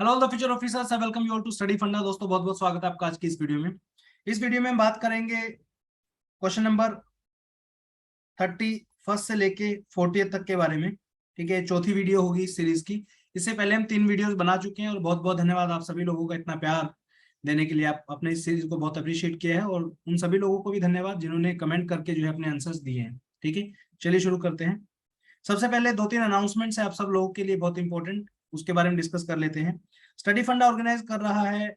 Hello the future officers, I welcome you all to study funda. दोस्तों बहुत बहुत स्वागत है आपका आज की इस वीडियो में। इस वीडियो में हम बात करेंगे क्वेश्चन नंबर 31 से लेके 40 तक के बारे में। ठीक है, चौथी वीडियो होगी इस सीरीज की। इससे पहले हम 3 वीडियोस बना चुके हैं और बहुत बहुत धन्यवाद आप सभी लोगों का इतना प्यार देने के लिए। आप अपने इस सीरीज को बहुत अप्रिशिएट किया है और उन सभी लोगों को भी धन्यवाद जिन्होंने कमेंट करके जो है अपने आंसर्स दिए हैं। ठीक है, चलिए शुरू करते हैं। सबसे पहले 2-3 अनाउंसमेंट्स है आप सब लोगों के लिए बहुत इंपॉर्टेंट, उसके बारे में डिस्कस कर लेते हैं। स्टडी फंडा ऑर्गेनाइज कर रहा है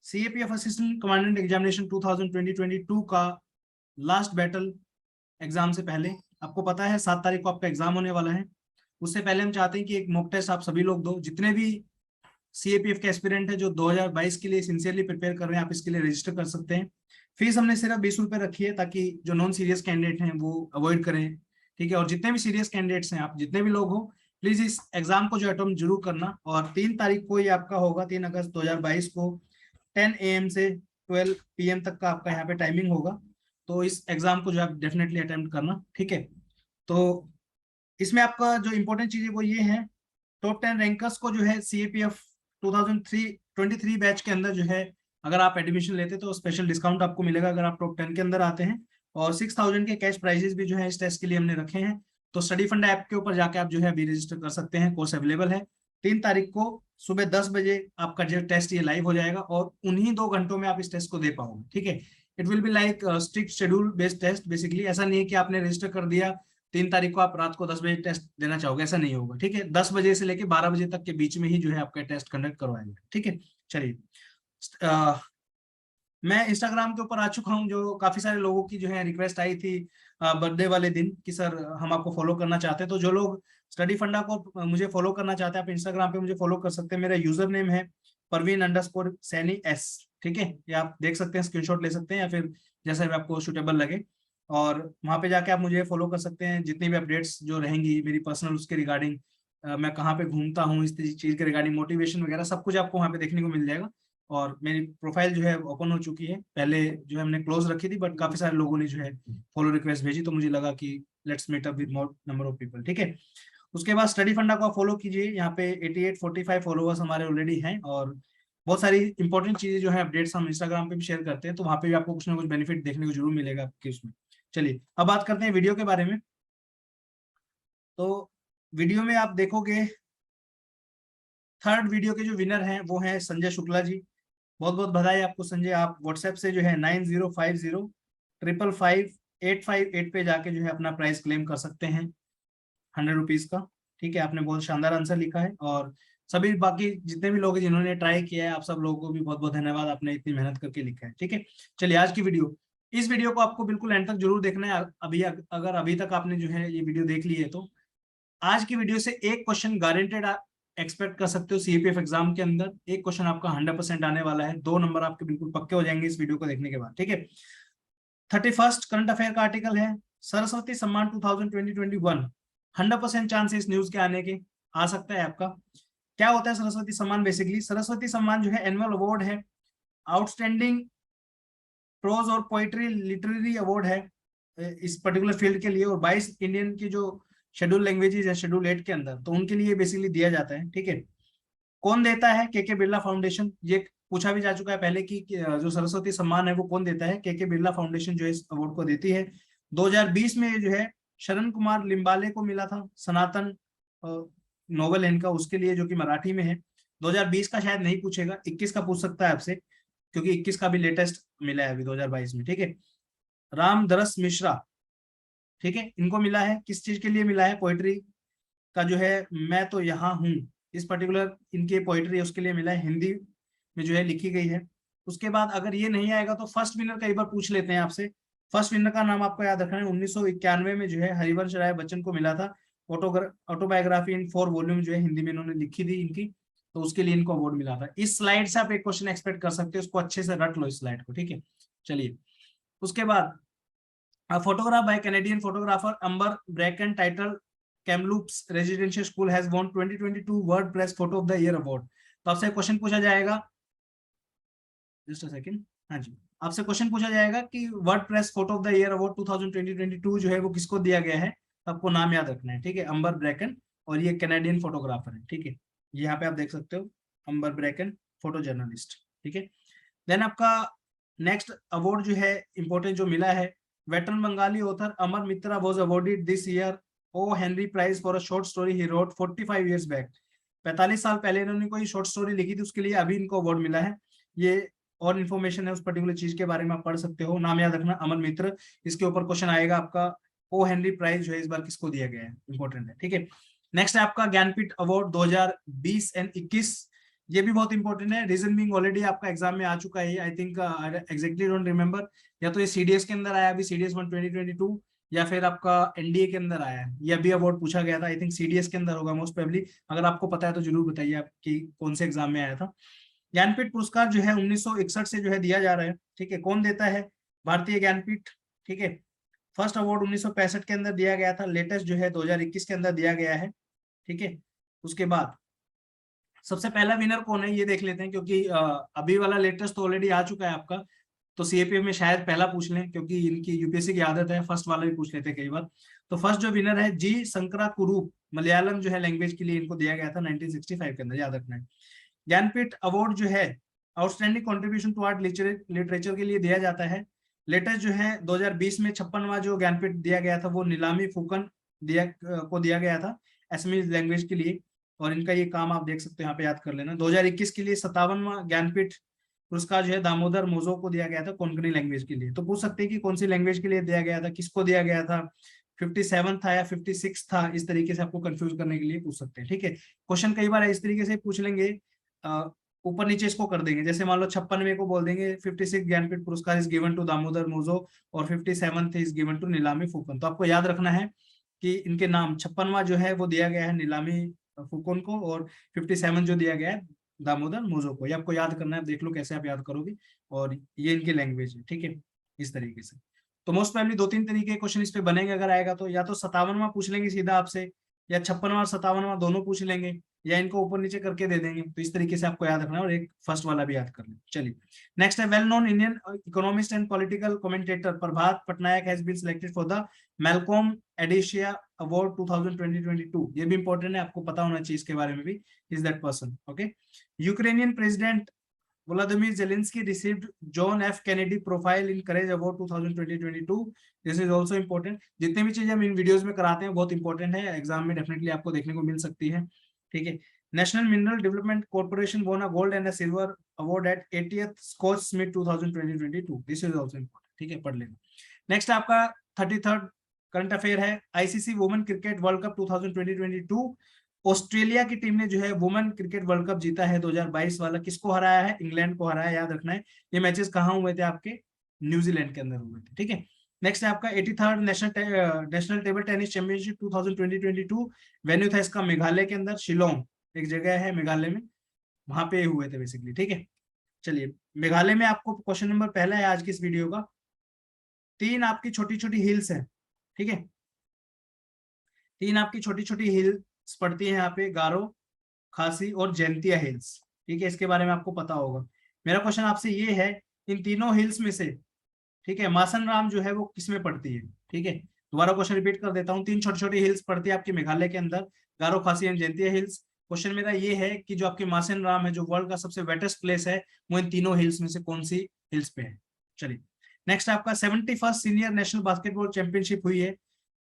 सीएपीएफ असिस्टेंट कमांडेंट एग्जामिनेशन 2020-22 का लास्ट बैटल एग्जाम से पहले। आपको पता है 7 तारीख को आपका एग्जाम होने वाला है। उससे पहले हम चाहते हैं कि एक मॉक टेस्ट आप सभी लोग दो। जितने भी सीएपीएफ के एस्पिरेंट है जो 2022 के लिए सिंसियरली प्रिपेयर कर रहे हैं, आप इसके लिए रजिस्टर कर सकते हैं। फीस हमने सिर्फ 20 रुपये रखी है ताकि जो नॉन सीरियस कैंडिडेट हैं वो अवॉइड करें। ठीक है, और जितने भी सीरियस कैंडिडेट्स हैं, आप जितने भी लोग हो, प्लीज इस एग्जाम को जो अटेम्प्ट जरूर करना। और 3 तारीख को ये आपका होगा, 3 अगस्त 2022 को 10 AM से 12 PM तक का आपका यहाँ पे टाइमिंग होगा। तो इस एग्जाम को जो आप डेफिनेटली अटेम्प्ट करना। ठीक है, तो इसमें आपका जो इंपॉर्टेंट चीज है वो ये है, टॉप 10 रैंकर्स को जो है सीएपीएफ 2023 बैच के अंदर जो है अगर आप एडमिशन लेते तो स्पेशल डिस्काउंट आपको मिलेगा अगर आप टॉप 10 के अंदर आते हैं। और 6,000 के कैश प्राइजेस भी जो है इस टेस्ट के लिए हमने रखे हैं। तो स्टडी फंड ऐप के ऊपर जाके आप जो है अभी रजिस्टर कर सकते हैं, कोर्स अवेलेबल है। 3 तारीख को सुबह 10 बजे आपका जो टेस्ट ये लाइव हो जाएगा और उन्हीं 2 घंटों में आप इस टेस्ट को दे पाओगे। ठीक है, it will be like strict schedule based test basically. ऐसा नहीं है कि आपने रजिस्टर कर दिया 3 तारीख को आप रात को 10 बजे टेस्ट देना चाहोगे, ऐसा नहीं होगा। ठीक है, 10 बजे से लेके 12 बजे तक के बीच में ही जो है आपका टेस्ट कंडक्ट करवाएंगे। ठीक है, चलिए। मैं इंस्टाग्राम के ऊपर आ चुका हूँ, जो काफी सारे लोगों की जो है रिक्वेस्ट आई थी बर्थडे वाले दिन कि सर हम आपको फॉलो करना चाहते हैं। तो जो लोग स्टडी फंडा को मुझे फॉलो करना चाहते हैं, आप इंस्टाग्राम पे मुझे फॉलो कर सकते हैं। मेरा यूजर नेम है परवीन_सैनी एस। ठीक है, ये आप देख सकते हैं, स्क्रीनशॉट ले सकते हैं या फिर जैसा भी आपको सुटेबल लगे। और वहां पे जाके आप मुझे फॉलो कर सकते हैं। जितनी भी अपडेट्स जो रहेंगी मेरी पर्सनल उसके रिगार्डिंग, मैं कहाँ पे घूमता हूँ, इस चीज के रिगार्डिंग मोटिवेशन वगैरह सब कुछ आपको वहाँ पे देखने को मिल जाएगा। और मेरी प्रोफाइल जो है ओपन हो चुकी है, पहले जो है हमने क्लोज रखी थी बट काफी सारे लोगों ने जो है फॉलो रिक्वेस्ट भेजी, तो मुझे लगा कि let's meet up with more number of people. ठीक है, उसके बाद स्टडी फंडा को फॉलो कीजिए। यहाँ पे 8845 फॉलोवर्स हमारे ऑलरेडी हैं और बहुत सारी इंपॉर्टेंट चीजें जो है अपडेट्स हम इंस्टाग्राम पे भी शेयर करते हैं, तो वहाँ पे भी आपको कुछ ना कुछ बेनिफिट देखने को जरूर मिलेगा आपके उसमें। चलिए अब बात करते हैं वीडियो के बारे में। तो वीडियो में आप देखोगे थर्ड वीडियो के जो विनर हैं वो हैं संजय शुक्ला जी। बहुत बहुत बधाई आपको संजय। आप व्हाट्सएप से जो है 9050555858 पे जाके जो है अपना प्राइस क्लेम कर सकते हैं 100 रुपीज का। ठीक है, आपने बहुत शानदार आंसर लिखा है और सभी बाकी जितने भी लोग हैं जिन्होंने ट्राई किया है, आप सब लोगों को भी बहुत बहुत धन्यवाद, आपने इतनी मेहनत करके लिखा है। ठीक है, चलिए आज की वीडियो, इस वीडियो को आपको बिल्कुल एंड तक जरूर देखना है। अभी अगर अभी तक आपने जो है ये वीडियो देख ली है तो आज की वीडियो से एक क्वेश्चन गारंटेड एक्सपेक्ट कर सकते हो। सीपीएफ एग्जाम के अंदर एक क्वेश्चन आपका 100% आने वाला है। 2 नंबर आपके बिल्कुल पक्के हो जाएंगे इस वीडियो को देखने के बाद। ठीक है, 31 करंट अफेयर का आर्टिकल है, सरस्वती सम्मान 2020-21। 100% चांस इस न्यूज के आने के आ सकता है आपका। क्या होता है सरस्वती सम्मान? बेसिकली सरस्वती सम्मान जो है एनुअल अवार्ड है, आउटस्टैंडिंग प्रोज और पोइट्री लिटरेरी अवार्ड है इस पर्टिकुलर फील्ड के लिए। और 22 इंडियन की जो शेड्यूल लैंग्वेजेस है शेड्यूल 8 के अंदर, तो उनके लिए बेसिकली दिया जाता है। ठीक है, कौन देता है? के बिरला फाउंडेशन। ये पूछा भी जा चुका है पहले कि जो सरस्वती सम्मान है वो कौन देता है? के बिरला फाउंडेशन जो है इस अवार्ड को देती है। 2020 में जो है शरण कुमार लिम्बाले को मिला था, सनातन नोवेल इनका, उसके लिए जो कि मराठी में है। 2020 का शायद नहीं पूछेगा, 21 का पूछ सकता है आपसे, क्योंकि 21 का भी लेटेस्ट मिला है अभी 2022 में। ठीक है, रामदरस मिश्रा, ठीक है, इनको मिला है। किस चीज के लिए मिला है? पोइट्री का जो है मैं तो यहाँ हूँ, इस पर्टिकुलर इनके पोइट्री है उसके लिए मिला है, हिंदी में जो है लिखी गई है। उसके बाद अगर ये नहीं आएगा तो फर्स्ट विनर कई बार पूछ लेते हैं आपसे। फर्स्ट विनर का नाम आपको याद रखना है, 1991 में जो है हरिवंश राय बच्चन को मिला था। ऑटोबायोग्राफी इन 4 वॉल्यूम जो है हिंदी में इन्होंने लिखी थी इनकी, तो उसके लिए इनको अवार्ड मिला था। इस स्लाइड से आप एक क्वेश्चन एक्सपेक्ट कर सकते हो, उसको अच्छे से रट लो इस स्लाइड को। ठीक है, चलिए उसके बाद photograph by Canadian photographer Amber Bracken titled Kamloops Residential School has won 2022 WordPress Photo of the Year Award। तो आपसे क्वेश्चन पूछा जाएगा, जस्ट अ सेकंड, हाँ जी, आपसे क्वेश्चन पूछा जाएगा कि WordPress photo of the year award 2020-22 जो है वो किसको दिया गया है। आपको नाम याद रखना है। ठीक है, अंबर ब्रैकन, और ये कैनेडियन फोटोग्राफर है। ठीक है, यहाँ पे आप देख सकते हो, अंबर ब्रेकन फोटो जर्नलिस्ट, ठीक है। देन आपका नेक्स्ट अवार्ड जो है इंपॉर्टेंट जो मिला है, veteran Bengali author Amar Mitra was awarded this year O Henry prize for a short story he wrote 45 years back. 45 साल पहले इन्होंने कोई शॉर्ट स्टोरी लिखी थी, उसके लिए अभी इनको अवार्ड मिला है। ये और इन्फॉर्मेशन है उस पर्टिकुलर चीज के बारे में, आप पढ़ सकते हो, नाम याद रखना अमर मित्र। इसके ऊपर क्वेश्चन आएगा आपका, ओ हेनरी प्राइज जो है इस बार किसको दिया गया है, इंपॉर्टेंट है, ठीक है। नेक्स्ट है आपका ज्ञानपीठ अवार्ड 2020 एंड 21, ये भी बहुत इंपॉर्टेंट है। रीजन बीइंग ऑलरेडी आपका एग्जाम में आ चुका है, I think exactly don't remember, या तो ये सीडीएस के अंदर आया अभी सीडीएस 1 2022, या फिर आपका एनडीए के अंदर आया है, ये अभी अवार्ड पूछा गया था, आई थिंक सीडीएस के अंदर होगा मोस्ट प्रोबेबली। अगर आपको पता है तो जरूर बताइए आपकी कौन से एग्जाम में आया था। ज्ञानपीठ पुरस्कार जो है 1961 से जो है दिया जा रहा है, ठीक है। कौन देता है? भारतीय ज्ञानपीठ, ठीक है। फर्स्ट अवार्ड 1965 के अंदर दिया गया था, लेटेस्ट जो है 2021 के अंदर दिया गया है, ठीक है। उसके बाद सबसे पहला विनर कौन है ये देख लेते हैं, क्योंकि अभी वाला लेटेस्ट तो ऑलरेडी आ चुका है आपका, तो सीएपीएफ में शायद पहला पूछ लें, क्योंकि इनकी यूपीएससी की आदत है फर्स्ट वाला भी पूछ लेते हैं कई बार। तो फर्स्ट जो विनर है जी शंकरा कुरूप, मलयालम जो है लैंग्वेज के लिए इनको दिया गया था 1965 के अंदर, याद रखना है। ज्ञानपीठ अवार्ड जो है outstanding contribution to art literature के लिए दिया जाता है। लेटेस्ट जो है 2020 में 56वां जो ज्ञानपीठ दिया गया था वो नीलामी फुकन दिया गया था असमीज लैंग्वेज के लिए, और इनका ये काम आप देख सकते हो यहाँ पे, याद कर लेना। 2021 के लिए 57वां ज्ञानपीठ पुरस्कार जो है दामोदर मोजो को दिया गया था कोंकणी लैंग्वेज के लिए। तो पूछ सकते हैं कि कौन सी लैंग्वेज के लिए दिया गया था, किसको दिया गया था, 57 था या 56 था, इस तरीके से आपको कंफ्यूज करने के लिए पूछ सकते हैं, ठीक है। क्वेश्चन कई बार इस तरीके से पूछ लेंगे, ऊपर नीचे इसको कर देंगे, जैसे मान लो 56वें को बोल देंगे 56 ज्ञानपीठ पुरस्कार is given to Damodar Mauzo और 57th इज गिवन टू नीलामी फुकन। तो आपको याद रखना है कि इनके नाम 56वां जो है वो दिया गया है नीलामी फुकन को, और 57 जो दिया गया है दामोदर मोजो को। ये आपको याद करना है, देख लो कैसे आप याद करोगे, और ये इनकी लैंग्वेज है, ठीक है, इस तरीके से। तो मोस्ट प्रोबेबली 2-3 तरीके क्वेश्चन इस पे बनेंगे अगर आएगा तो, या तो 57वां पूछ लेंगे सीधा आपसे, या 56वां और 57वां दोनों पूछ लेंगे, या इनको ऊपर नीचे करके दे देंगे। तो इस तरीके से आपको याद रखना है, और एक फर्स्ट वाला भी याद कर लें। चलिए नेक्स्ट है, well known Indian economist and political commentator Prabhat Patnaik has been selected for the Malcolm Adiseshiah award 2022। ये भी इंपॉर्टेंट है, आपको पता होना चाहिए इसके बारे में भी, is that person, okay. Ukrainian president Volodymyr Zelensky received John F. Kennedy Profile in Courage Award 2022. This is also important. जितने भी चीजें हम इन वीडियोस में कराते हैं बहुत इंपॉर्टेंट है, एग्जाम में डेफिनेटली आपको देखने को मिल सकती है, ठीक है। National mineral development corporation won a gold and a silver award at 80th Scotch Smith 2022. This is also important, ठीक है, पढ़ लेना। नेक्स्ट आपका 33rd करंट अफेयर है, ICC women cricket world cup 2022। Australia की टीम ने जो है वुमेन क्रिकेट वर्ल्ड कप जीता है 2022 वाला, किसको हराया है? इंग्लैंड को हराया, याद रखना है। ये मैचेस कहाँ हुए थे आपके? न्यूजीलैंड के अंदर हुए थे, ठीक है। नेक्स्ट है आपका 83rd national table tennis championship 2022। Venue था इसका मेघालय के अंदर, शिलोंग एक जगह है मेघालय में, वहां पे हुए थे बेसिकली, ठीक है। चलिए मेघालय में आपको क्वेश्चन नंबर पहला है आज की इस वीडियो का, 3 आपकी छोटी छोटी हिल्स है, ठीक है, 3 आपकी छोटी छोटी हिल्स पड़ती है यहाँ पे, गारो, खासी और जैंतिया हिल्स, ठीक है, इसके बारे में आपको पता होगा। मेरा क्वेश्चन आपसे ये है, इन तीनों हिल्स में से, ठीक है, मासन राम जो है वो किस में पड़ती है, ठीक है। दोबारा क्वेश्चन रिपीट कर देता हूँ, 3 छोटी छोटी हिल्स पड़ती है आपकी मेघालय के अंदर, गारो, खासी एंड जैंतिया हिल्स। क्वेश्चन मेरा ये है कि जो आपकी मासन राम है जो वर्ल्ड का सबसे वेटेस्ट प्लेस है, वो इन तीनों हिल्स में से कौन सी हिल्स पे है। चलिए नेक्स्ट आपका 71st senior national basketball championship हुई है।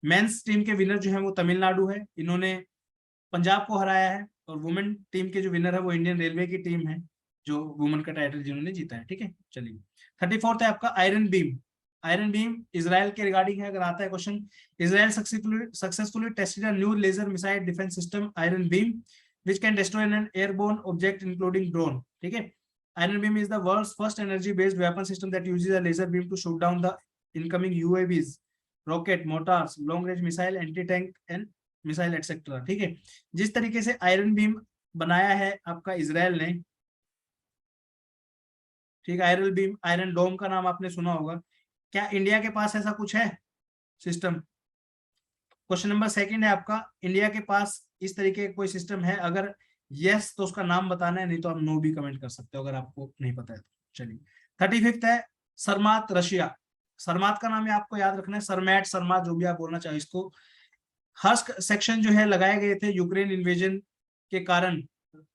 मेंस टीम के विनर जो है वो तमिलनाडु है, इन्होंने पंजाब को हराया है, और वुमेन टीम के जो विनर है वो इंडियन रेलवे की टीम है, जो वुमेन का टाइटल जिन्होंने जीता है, ठीक है। चलिए 34th है आपका iron beam. Iron beam Israel के रिगार्डिंग है, अगर आता है question, Israel successfully tested a new laser missile defence system iron beam which can destroy an airborne object including drone, ठीक है। Iron beam is the world's first energy based weapon system that uses a laser beam to shoot down the incoming UAVs, rocket, mortars, long range missile, anti tank and missile etcetera, ठीक है। जिस तरीके से iron beam बनाया है आपका Israel ने, ठीक है, आयरन बीम, आयरन डोम का नाम आपने सुना होगा, क्या इंडिया के पास ऐसा कुछ है सिस्टम? क्वेश्चन नंबर 2 है आपका, इंडिया के पास इस तरीके का कोई सिस्टम है? अगर यस तो उसका नाम बताना है, नहीं तो आप नो भी कमेंट कर सकते हो अगर आपको नहीं पता है तो। चलिए 35th है सरमात, रशिया। सरमात का नाम आपको याद रखना है, सरमैट, सरमात, जो भी आप बोलना चाहो इसको। हस्क सेक्शन जो है लगाए गए थे यूक्रेन इन्वेजन के कारण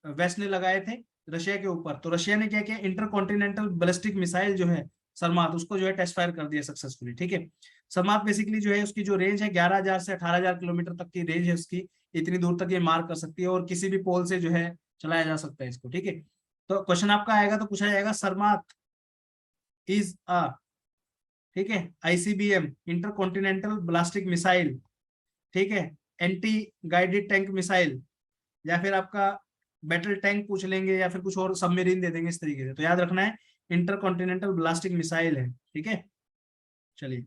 वेस्ट ने लगाए थे रशिया के ऊपर, तो रशिया ने क्या किया, इंटरकॉन्टिनेंटल बैलिस्टिक मिसाइल जो है सरमात, उसको जो है टेस्ट फायर कर दिया सक्सेसफुली। ठीक है, सरमात बेसिकली जो है उसकी जो रेंज है 11,000 से 18,000 किलोमीटर तक की रेंज है उसकी, इतनी दूर तक ये मार कर सकती है और किसी भी पोल से जो है चलाया जा सकता है इसको। ठीक है, तो क्वेश्चन आपका आएगा तो पूछा जाएगा सरमात इज अ, ठीक है, आईसीबीएम इंटरकॉन्टिनेंटल बैलिस्टिक मिसाइल, ठीक है, एंटी गाइडेड टैंक मिसाइल, या फिर आपका बैटल टैंक पूछ लेंगे, या फिर कुछ और सबमरीन दे देंगे इस तरीके से। तो याद रखना है इंटरकॉन्टिनेंटल ब्लास्टिक मिसाइल है। ठीक है, चलिए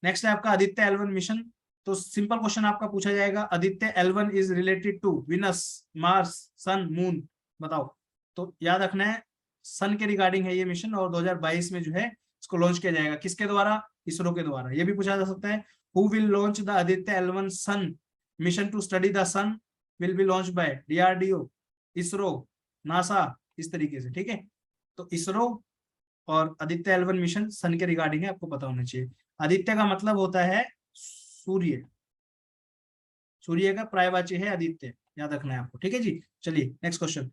नेक्स्ट है आपका आदित्य L1 मिशन। तो सिंपल क्वेश्चन आपका पूछा जाएगा, Aditya L1 is related to Venus, Mars, sun, moon, बताओ। तो याद रखना है सन के रिगार्डिंग है ये मिशन, और 2022 में जो है इसको लॉन्च किया जाएगा, किसके द्वारा, इसरो के द्वारा। ये भी पूछा जा सकता है, who will launch the Aditya L1 sun mission to study the sun, will be launch by DRDO, ISRO, NASA, इस तरीके से। ठीक है, तो इसरो और आदित्य L1 मिशन सन के रिगार्डिंग है, आपको पता होना चाहिए। आदित्य का मतलब होता है सूर्य, सूर्य का पर्यायवाची है आदित्य, याद रखना है आपको। ठीक है जी, चलिए next question,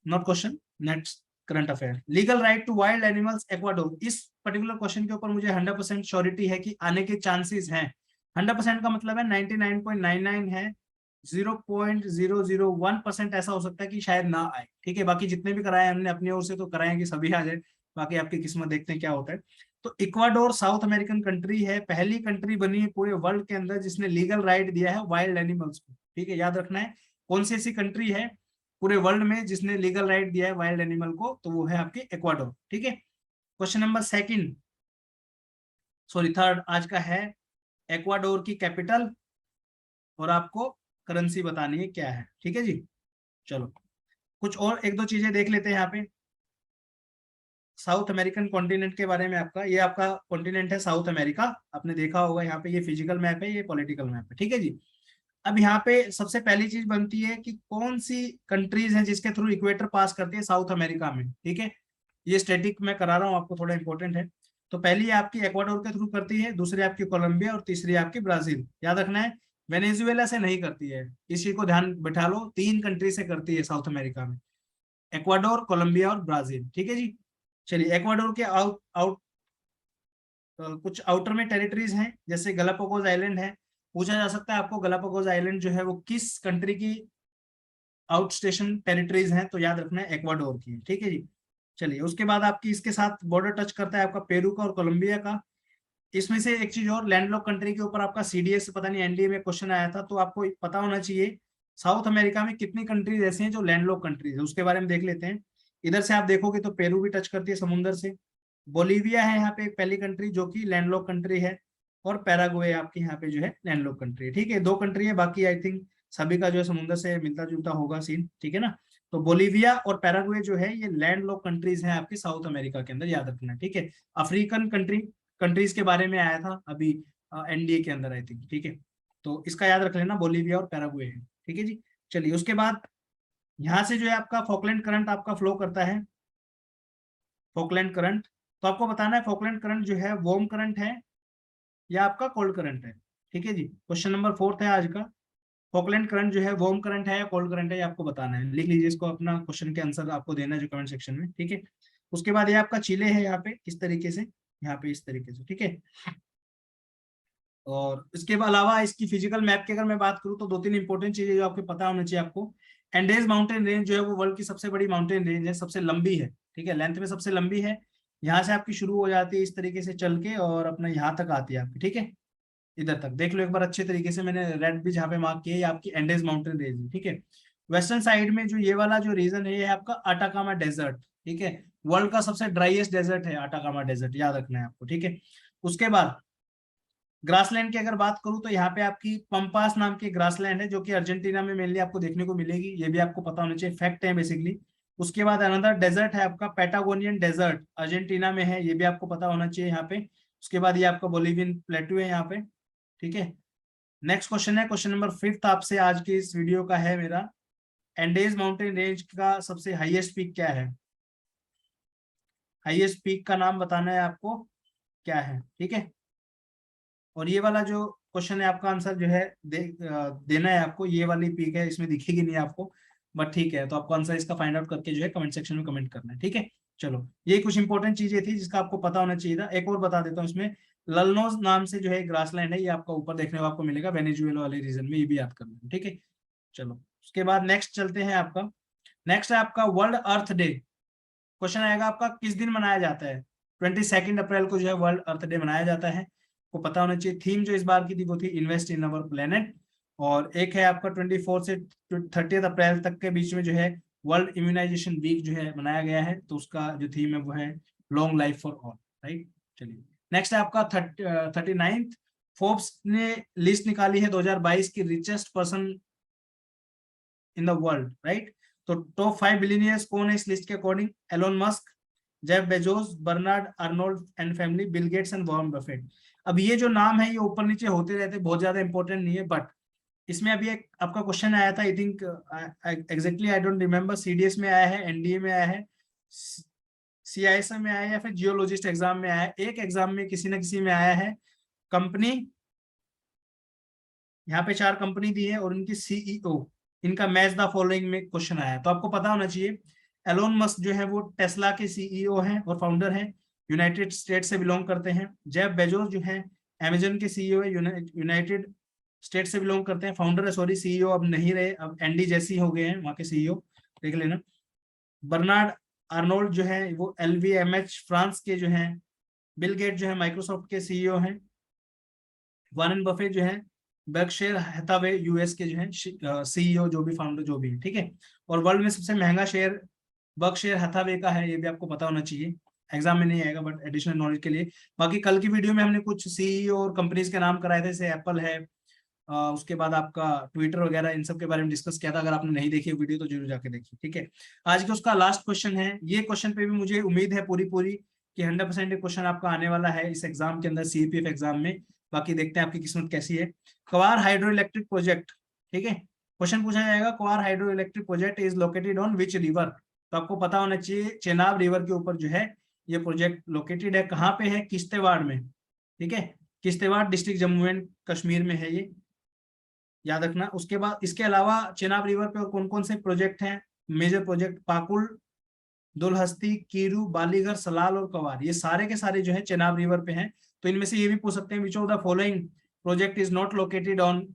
not question, next current affair. Legal right to wild animals Ecuador, इस पर्टिकुलर क्वेश्चन के ऊपर मुझे 100% श्योरिटी है कि आने के चांसेस हैं। 100% का मतलब है 99.99 है, 0.001% ऐसा हो सकता है कि शायद ना आए। ठीक है, बाकी जितने भी कराए हमने अपनी ओर से तो कराए कि सभी आ जाए, बाकी आपकी किस्मत, देखते हैं क्या होता है। तो इक्वाडोर साउथ अमेरिकन कंट्री है, पहली कंट्री बनी है पूरे वर्ल्ड के अंदर जिसने लीगल राइट दिया है वाइल्ड एनिमल्स को। ठीक है, याद रखना है कौन सी ऐसी कंट्री है पूरे वर्ल्ड में जिसने लीगल राइट दिया है वाइल्ड एनिमल को, तो वो है आपके इक्वाडोर। ठीक है, question number second, sorry third आज का है, इक्वाडोर की कैपिटल और आपको करेंसी बतानी है क्या है। ठीक है जी, चलो कुछ और एक दो चीजें देख लेते हैं यहाँ पे। साउथ अमेरिकन कॉन्टिनेंट के बारे में, आपका ये आपका कॉन्टिनेंट है साउथ अमेरिका, आपने देखा होगा यहाँ पे, ये फिजिकल मैप है, ये पॉलिटिकल मैप है। ठीक है जी, अब यहाँ पे सबसे पहली चीज बनती है कि कौन सी कंट्रीज हैं जिसके थ्रू इक्वेटर पास करती है साउथ अमेरिका में। ठीक है, ये स्टैटिक मैं करा रहा हूँ आपको, थोड़ा इंपॉर्टेंट है। तो पहली आपकी इक्वाडोर के थ्रू करती है, दूसरी आपकी कोलंबिया, और तीसरी आपकी ब्राजील। याद रखना है वेनेजुएला से नहीं करती है, इसी को ध्यान बिठा लो, 3 कंट्री से करती है साउथ अमेरिका में, इक्वाडोर, कोलंबिया और ब्राजील। ठीक है जी, चलिए इक्वाडोर के आउट आउट कुछ आउटर में टेरिटरीज हैं, जैसे गलापागोस आइलैंड है। पूछा जा सकता है आपको गलापागोस आइलैंड जो है वो किस कंट्री की आउट स्टेशन टेरिटरीज हैं, तो याद रखना है इक्वाडोर की। ठीक है जी, चलिए उसके बाद आपकी इसके साथ बॉर्डर टच करता है आपका पेरू का और कोलंबिया का। इसमें से एक चीज और, लैंडलॉक कंट्री के ऊपर आपका CDS पता नहीं एनडीए में क्वेश्चन आया था, तो आपको पता होना चाहिए साउथ अमेरिका में कितनी कंट्रीज ऐसी हैं जो लैंडलॉक कंट्रीज है, उसके बारे में देख लेते हैं। इधर से आप देखोगे तो पेरू भी टच करती है समुद्र से, बोलीविया है यहाँ पे एक पहली कंट्री जो कि लैंडलॉक कंट्री है, और पैराग्वे आपकी यहाँ पे जो है लैंडलॉक कंट्री है। ठीक है, 2 कंट्री है, बाकी आई थिंक सभी का जो है समुद्र से मिलता जुलता होगा सीन। ठीक है ना, तो बोलीविया और पैराग्वे जो है ये लैंडलॉक कंट्रीज हैं आपके साउथ अमेरिका के अंदर, याद रखना है। ठीक है, अफ्रीकन कंट्रीज के बारे में आया था अभी एनडीए के अंदर आई थिंक। ठीक है, तो इसका याद रख लेना, बोलीविया और पैराग्वे है। ठीक है जी, चलिए उसके बाद यहाँ से जो है आपका फॉकलैंड करंट आपका फ्लो करता है, फॉकलैंड करंट। तो आपको बताना है फॉकलैंड करंट जो है वार्म करंट है या आपका कोल्ड करंट है। ठीक है जी, क्वेश्चन नंबर 4 है आज का, फॉकलैंड करंट जो है वार्म करंट है या कोल्ड करंट है, ये आपको बताना है। लिख लीजिए इसको, अपना क्वेश्चन के आंसर आपको देना है जो कमेंट सेक्शन में। ठीक है, उसके बाद ये आपका चिले है यहाँ पे इस तरीके से, यहाँ पे इस तरीके से। ठीक है, और इसके अलावा इसकी फिजिकल मैप की अगर मैं बात करूँ तो 2-3 इंपॉर्टेंट चीजें जो आपको पता होना चाहिए आपको। एंडेज माउंटेन रेंज जो है वो वर्ल्ड की सबसे बड़ी माउंटेन रेंज है, सबसे लंबी है। ठीक है, लेंथ में सबसे लंबी है, यहाँ से आपकी शुरू हो जाती है इस तरीके से चल के और अपना यहाँ तक आती है आपकी। ठीक है, इधर तक देख लो एक बार अच्छे तरीके से, मैंने रेड भी जहाँ पे मार्क किया है, ये आपकी एंडेज माउंटेन रेंज है। ठीक है, वेस्टर्न साइड में जो ये वाला जो रीजन है ये है आपका अटाकामा डेजर्ट। ठीक है, वर्ल्ड का सबसे ड्राइएस्ट डेजर्ट है अटाकामा डेजर्ट, याद रखना है आपको। ठीक है, उसके बाद ग्रासलैंड की अगर बात करूं तो यहाँ पे आपकी पंपास नाम की ग्रासलैंड है जो कि अर्जेंटीना में मेनली आपको देखने को मिलेगी, ये भी आपको पता होना चाहिए, फैक्ट है बेसिकली। उसके बाद अनदर डेजर्ट है आपका पैटागोनियन डेजर्ट, अर्जेंटीना में है, ये भी आपको पता होना चाहिए यहाँ पे। उसके बाद ये आपका बोलिवियन प्लेटू है यहाँ पे। ठीक है, नेक्स्ट क्वेश्चन है, क्वेश्चन नंबर 5 आपसे आज की इस वीडियो का है मेरा, एंडेज माउंटेन रेंज का सबसे हाईएस्ट पीक क्या है, हाईएस्ट पीक का नाम बताना है आपको क्या है। ठीक है, और ये वाला जो क्वेश्चन है आपका आंसर जो है देना है आपको, ये वाली पीक है, इसमें दिखेगी नहीं आपको, बट ठीक है, तो आपको आंसर इसका फाइंड आउट करके जो है कमेंट सेक्शन में कमेंट करना है, ठीक है। चलो, ये कुछ इंपॉर्टेंट चीजें थी जिसका आपको पता होना चाहिए था। एक और बता देता हूँ इसमें, ललनोज नाम से जो है ग्रासलैंड है, ये आपका ऊपर देखने को आपको मिलेगा वेनेजुएला वाले रीजन में, ये भी याद कर लेना, ठीक है। चलो, उसके बाद नेक्स्ट चलते हैं आपका, नेक्स्ट है आपका वर्ल्ड अर्थ डे। क्वेश्चन आएगा आपका किस दिन मनाया जाता है। 22 अप्रैल को जो है वर्ल्ड अर्थ डे मनाया जाता है, को पता होना चाहिए। थीम जो इस बार की थी वो थी इन्वेस्ट इन अवर प्लेनेट। और एक है आपका 24 से 30 अप्रैल तक के बीच में जो है वर्ल्ड इम्यूनाइजेशन वीक जो है मनाया गया है, तो उसका जो थीम है वो है long life for all, right. चलिए, नेक्स्ट है आपका 39th फोर्ब्स ने लिस्ट निकाली है 2022 की richest person in the world, right. तो टॉप 5 बिलियनियर्स कौन है इस लिस्ट के according? Elon Musk, Jeff Bezos, Bernard Arnault and family, Bill Gates and Warren Buffett. अब ये जो नाम है ये ऊपर नीचे होते रहते, बहुत ज्यादा इंपॉर्टेंट नहीं है, बट इसमें अभी एक आपका क्वेश्चन आया था, I think exactly I don't remember, CDS में आया है, एनडीए में आया है, सीआईएसए में आया है, या फिर जियोलॉजिस्ट एग्जाम में आया है। एक एग्जाम में किसी ना किसी में आया है। कंपनी, यहाँ पे 4 कंपनी दी है और उनकी सीईओ, इनका मैच द फॉलोइंग में क्वेश्चन आया है, तो आपको पता होना चाहिए। एलोन मस्क जो है वो टेस्ला के सीईओ हैं और फाउंडर हैं, यूनाइटेड स्टेट से बिलोंग करते हैं। जेफ बेजोस जो है अमेजन के सीईओ है, यूनाइटेड स्टेट से बिलोंग करते हैं, फाउंडर है, सॉरी, सीईओ अब नहीं रहे, अब एंडी जेसी हो गए हैं वहां के सीईओ, देख लेना। बर्नार्ड आर्नोल्ड जो है वो एलवीएमएच फ्रांस के जो है। बिल गेट जो है माइक्रोसॉफ्ट के सीईओ हैं। वारेन बफेट जो है बर्कशायर हैथावे यूएस के जो है सीईओ, जो भी फाउंडर जो भी है, ठीक है। और वर्ल्ड में सबसे महंगा शेयर बर्कशायर हैथावे का है, ये भी आपको पता होना चाहिए। एग्जाम में नहीं आएगा बट एडिशनल नॉलेज के लिए। बाकी कल की वीडियो में हमने कुछ सीईओ और कंपनीज के नाम कराए थे, जैसे एप्पल है, उसके बाद आपका ट्विटर वगैरह, इन सब के बारे में डिस्कस किया था। अगर आपने नहीं देखी वीडियो तो जरूर जाके देखिए, ठीक है। आज के उसका लास्ट क्वेश्चन है, ये क्वेश्चन पे भी मुझे उम्मीद है पूरी पूरी कि 100% क्वेश्चन आपका आने वाला है इस एग्जाम के अंदर, सीपीएफ एग्जाम में। बाकी देखते हैं आपकी किस्मत कैसी है। क्वार हाइड्रो इलेक्ट्रिक प्रोजेक्ट, ठीक है, क्वेश्चन पूछा जाएगा, Kwar hydro electric project is located on which river. तो आपको पता होना चाहिए चेनाब रिवर के ऊपर जो है ये प्रोजेक्ट लोकेटेड है। कहाँ पे है? किश्तवाड़ में, ठीक है। किश्तवाड़ डिस्ट्रिक्ट जम्मू एंड कश्मीर में है ये, याद रखना। उसके बाद इसके अलावा चेनाब रिवर पे और कौन कौन से प्रोजेक्ट हैं मेजर प्रोजेक्ट? पाकुल, दुलहस्ती, कीरू, बालीगढ़, सलाल और कवार, ये सारे के सारे जो है चेनाब रिवर पे हैं। तो इनमें से ये भी पूछ सकते हैं which of the following project is not located on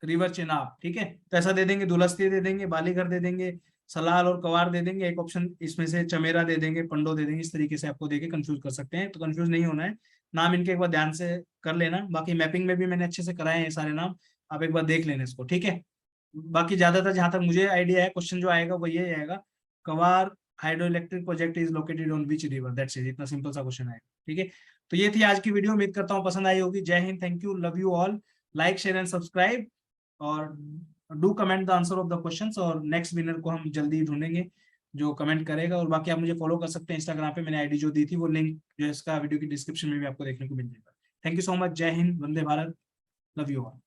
river Chenab, ठीक है। तो ऐसा दे देंगे, दुलहस्ती दे देंगे, बालीगढ़ दे देंगे, सलाल और कवार दे देंगे, एक ऑप्शन इसमें से चमेरा दे देंगे, पंडो दे देंगे। इस तरीके से आपको देके कंफ्यूज कर सकते हैं, तो कंफ्यूज नहीं होना है। नाम इनके एक बार ध्यान से कर लेना, बाकी मैपिंग में भी मैंने अच्छे से कराए हैं सारे नाम, आप एक बार देख लेना इसको, ठीक है। बाकी ज्यादातर जहां तक मुझे आइडिया है क्वेश्चन जो आएगा वो ये आएगा, कवार hydro electric project is located on which river, that's it, इतना सिंपल सा क्वेश्चन आएगा, ठीक है। तो ये थी आज की वीडियो, उम्मीद करता हूँ पसंद आई होगी। Jai Hind, thank you, love you all, like share and subscribe, और do comment the answer of the questions, और नेक्स्ट विनर को हम जल्दी ढूंढेंगे जो कमेंट करेगा। और बाकी आप मुझे फॉलो कर सकते हैं इंस्टाग्राम पे, मैंने आईडी जो दी थी वो लिंक जो है इसका वीडियो की डिस्क्रिप्शन में भी आपको देखने को मिल जाएगा। थैंक यू सो मच, जय Hind, Vande Bharat, love you all.